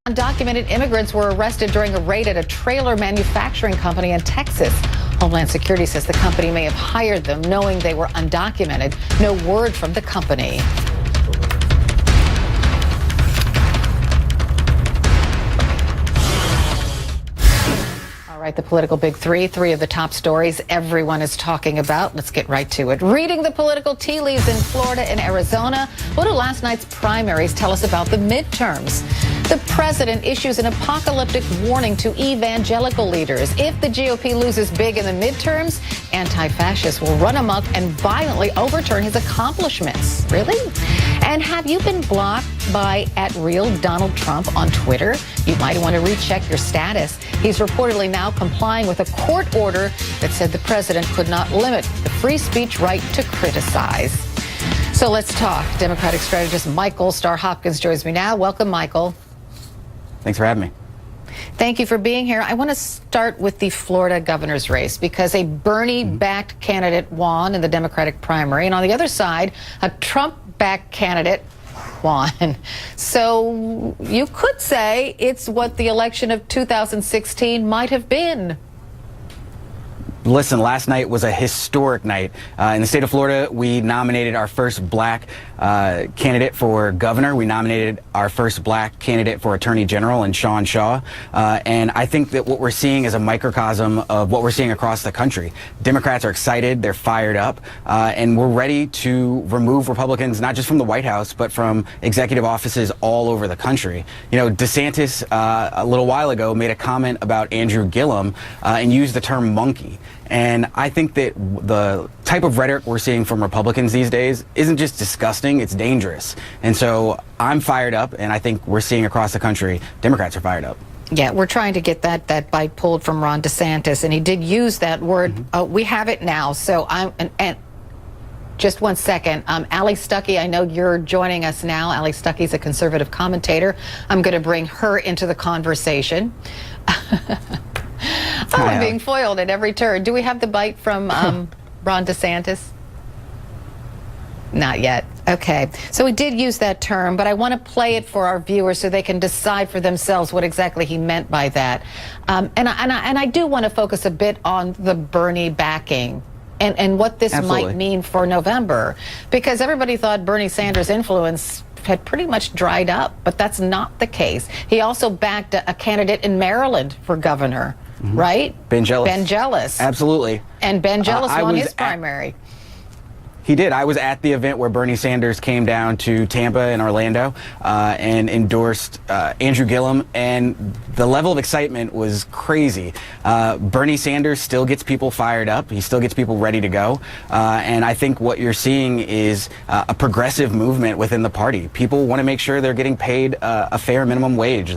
Undocumented immigrants were arrested during a raid at a trailer manufacturing company in Texas. Homeland Security says the company may have hired them knowing they were undocumented. No word from the company. All right, the political big three of the top stories everyone is talking about. Let's get right to it. Reading the political tea leaves in Florida and Arizona. What do last night's primaries tell us about the midterms? The president issues an apocalyptic warning to evangelical leaders. If the GOP loses big in the midterms, anti-fascists will run amok and violently overturn his accomplishments. Really? And have you been blocked by @RealDonald Trump on Twitter? You might want to recheck your status. He's reportedly now complying with a court order that said the president could not limit the free speech right to criticize. So let's talk. Democratic strategist Michael Starr Hopkins joins me now. Welcome, Michael. Thanks for having me. Thank you for being here. I want to start with the Florida governor's race because a Bernie-backed candidate won in the Democratic primary, and on the other side, a Trump-backed candidate won. So you could say it's what the election of 2016 might have been. Listen, last night was a historic night. In the state of Florida, we nominated our first black candidate for governor. We nominated our first black candidate for attorney general in Sean Shaw. And I think that what we're seeing is a microcosm of what we're seeing across the country. Democrats are excited, they're fired up, and we're ready to remove Republicans, not just from the White House, but from executive offices all over the country. You know, DeSantis, a little while ago, made a comment about Andrew Gillum and used the term monkey. And I think that the type of rhetoric we're seeing from Republicans these days isn't just disgusting, it's dangerous. And so I'm fired up, and I think we're seeing across the country, Democrats are fired up. Yeah, we're trying to get that bite pulled from Ron DeSantis, and he did use that word. We have it now. So and just one second. Allie Stuckey, I know you're joining us now. Allie Stuckey's a conservative commentator. I'm going to bring her into the conversation. I'm being foiled at every turn. Do we have the bite from Ron DeSantis? Not yet. Okay. So we did use that term, but I want to play it for our viewers so they can decide for themselves what exactly he meant by that. And I do want to focus a bit on the Bernie backing and what this might mean for November, because everybody thought Bernie Sanders' influence had pretty much dried up, but that's not the case. He also backed a candidate in Maryland for governor, right? Ben Jealous. Ben Jealous. Absolutely. And Ben Jealous won his primary. He did. I was at the event where Bernie Sanders came down to Tampa and Orlando and endorsed Andrew Gillum, and the level of excitement was crazy. Bernie Sanders still gets people fired up. He still gets people ready to go. And I think what you're seeing is a progressive movement within the party. People want to make sure they're getting paid a fair minimum wage.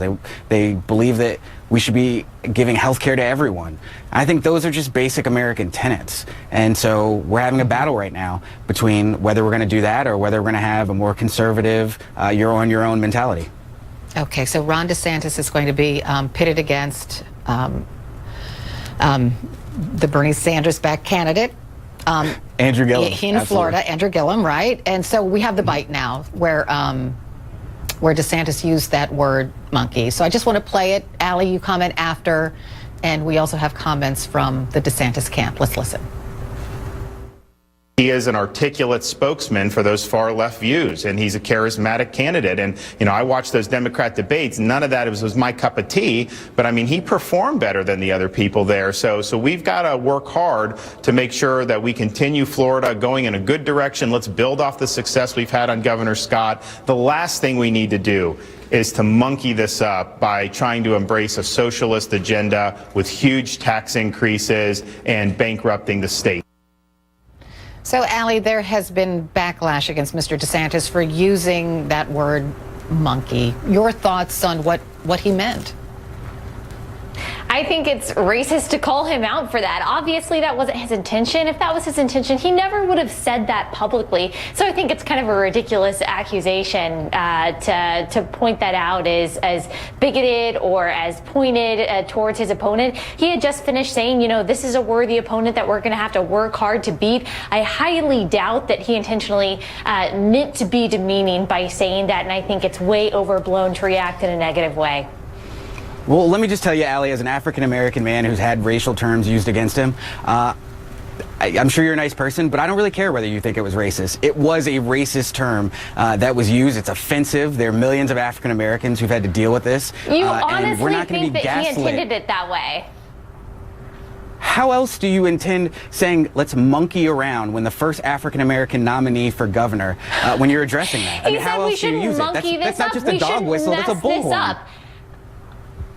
They believe that we should be giving health care to everyone. I think those are just basic American tenets. And so we're having a battle right now between whether we're going to do that or whether we're going to have a more conservative, you're on your own mentality. Okay, so Ron DeSantis is going to be pitted against the Bernie Sanders-backed candidate. Andrew Gillum. In Florida, Andrew Gillum, right? And so we have the bite now where DeSantis used that word monkey. So I just want to play it. Allie, you comment after, and we also have comments from the DeSantis camp. Let's listen. He is an articulate spokesman for those far left views, and he's a charismatic candidate. And, you know, I watched those Democrat debates. None of that was my cup of tea, but I mean, he performed better than the other people there. So we've got to work hard to make sure that we continue Florida going in a good direction. Let's build off the success we've had on Governor Scott. The last thing we need to do is to monkey this up by trying to embrace a socialist agenda with huge tax increases and bankrupting the state. So, Allie, there has been backlash against Mr. DeSantis for using that word monkey. Your thoughts on what he meant? I think it's racist to call him out for that. Obviously, that wasn't his intention. If that was his intention, he never would have said that publicly. So I think it's kind of a ridiculous accusation to point that out as bigoted or as pointed towards his opponent. He had just finished saying, you know, this is a worthy opponent that we're going to have to work hard to beat. I highly doubt that he intentionally meant to be demeaning by saying that, and I think it's way overblown to react in a negative way. Well, let me just tell you, Allie, as an African-American man who's had racial terms used against him, I'm sure you're a nice person, but I don't really care whether you think it was racist. It was a racist term that was used. It's offensive. There are millions of African-Americans who've had to deal with this. You and we're honestly not think that he intended it that way? How else do you intend saying, let's monkey around when the first African-American nominee for governor, when you're addressing that? He said we shouldn't monkey this up. That's not just a dog whistle, that's a bullhorn.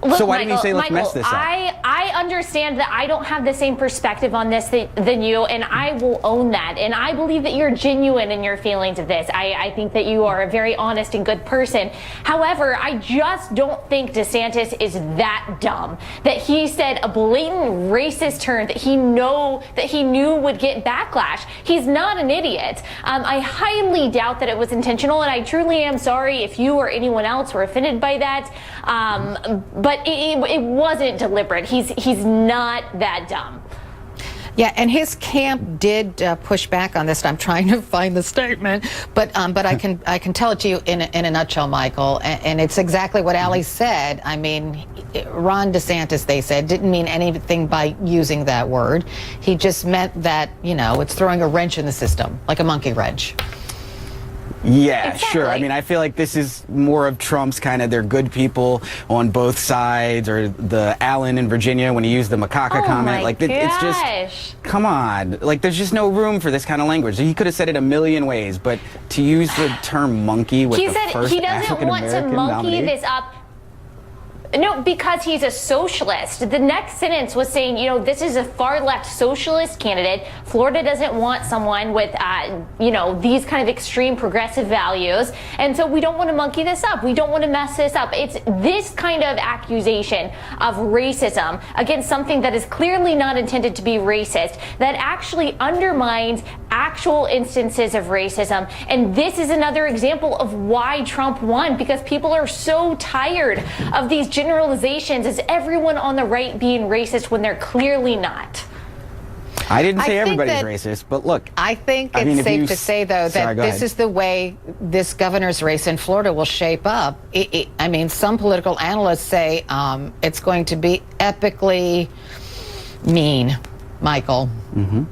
Look, so why didn't you say let's mess this up? I understand that I don't have the same perspective on this than you, and I will own that. And I believe that you're genuine in your feelings of this. I think that you are a very honest and good person. However, I just don't think DeSantis is that dumb that he said a blatant racist term that he knew would get backlash. He's not an idiot. I highly doubt that it was intentional, and I truly am sorry if you or anyone else were offended by that. But it wasn't deliberate. He's not that dumb. Yeah, and his camp did push back on this. I'm trying to find the statement, but I can tell it to you in a nutshell, Michael. And it's exactly what Allie said. I mean, Ron DeSantis, they said, didn't mean anything by using that word. He just meant that, you know, it's throwing a wrench in the system, like a monkey wrench. Yeah, exactly. Sure. I mean, I feel like this is more of Trump's kind of, they're good people on both sides, or the Allen in Virginia when he used the macaca comment. Like, it's just, come on. Like, there's just no room for this kind of language. He could have said it a million ways, but to use the term monkey with the first he doesn't want to monkey this up. No, because he's a socialist. The next sentence was saying, you know, this is a far left socialist candidate. Florida doesn't want someone with, you know, these kind of extreme progressive values. And so we don't want to monkey this up. We don't want to mess this up. It's this kind of accusation of racism against something that is clearly not intended to be racist that actually undermines actual instances of racism. And this is another example of why Trump won, because people are so tired of these generalizations as everyone on the right being racist when they're clearly not. I didn't say everybody's racist, but look. I think it's safe to say, though, that this is the way this governor's race in Florida will shape up. I mean, some political analysts say it's going to be epically mean, Michael. Mm-hmm.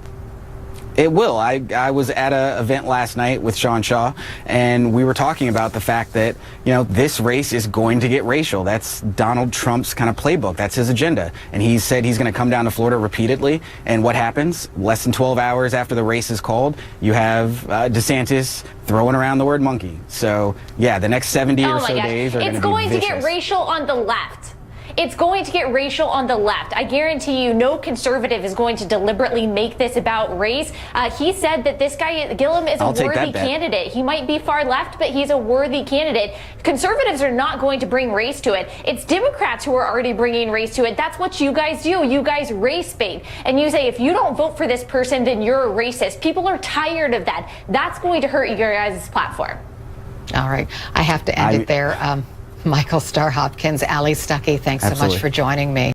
It will. I was at an event last night with Sean Shaw, and we were talking about the fact that, you know, this race is going to get racial. That's Donald Trump's kind of playbook. That's his agenda. And he said he's going to come down to Florida repeatedly. And what happens? Less than 12 hours after the race is called, you have DeSantis throwing around the word monkey. So, yeah, the next 70 or so days are going to be vicious. It's going to get racial on the left. It's going to get racial on the left. I guarantee you no conservative is going to deliberately make this about race. He said that this guy, Gillum, is a worthy candidate. He might be far left, but he's a worthy candidate. Conservatives are not going to bring race to it. It's Democrats who are already bringing race to it. That's what you guys do. You guys race bait. And you say, if you don't vote for this person, then you're a racist. People are tired of that. That's going to hurt your guys' platform. All right. I have to end it there. Michael, Starr, Hopkins, Allie Stuckey, thanks so much for joining me.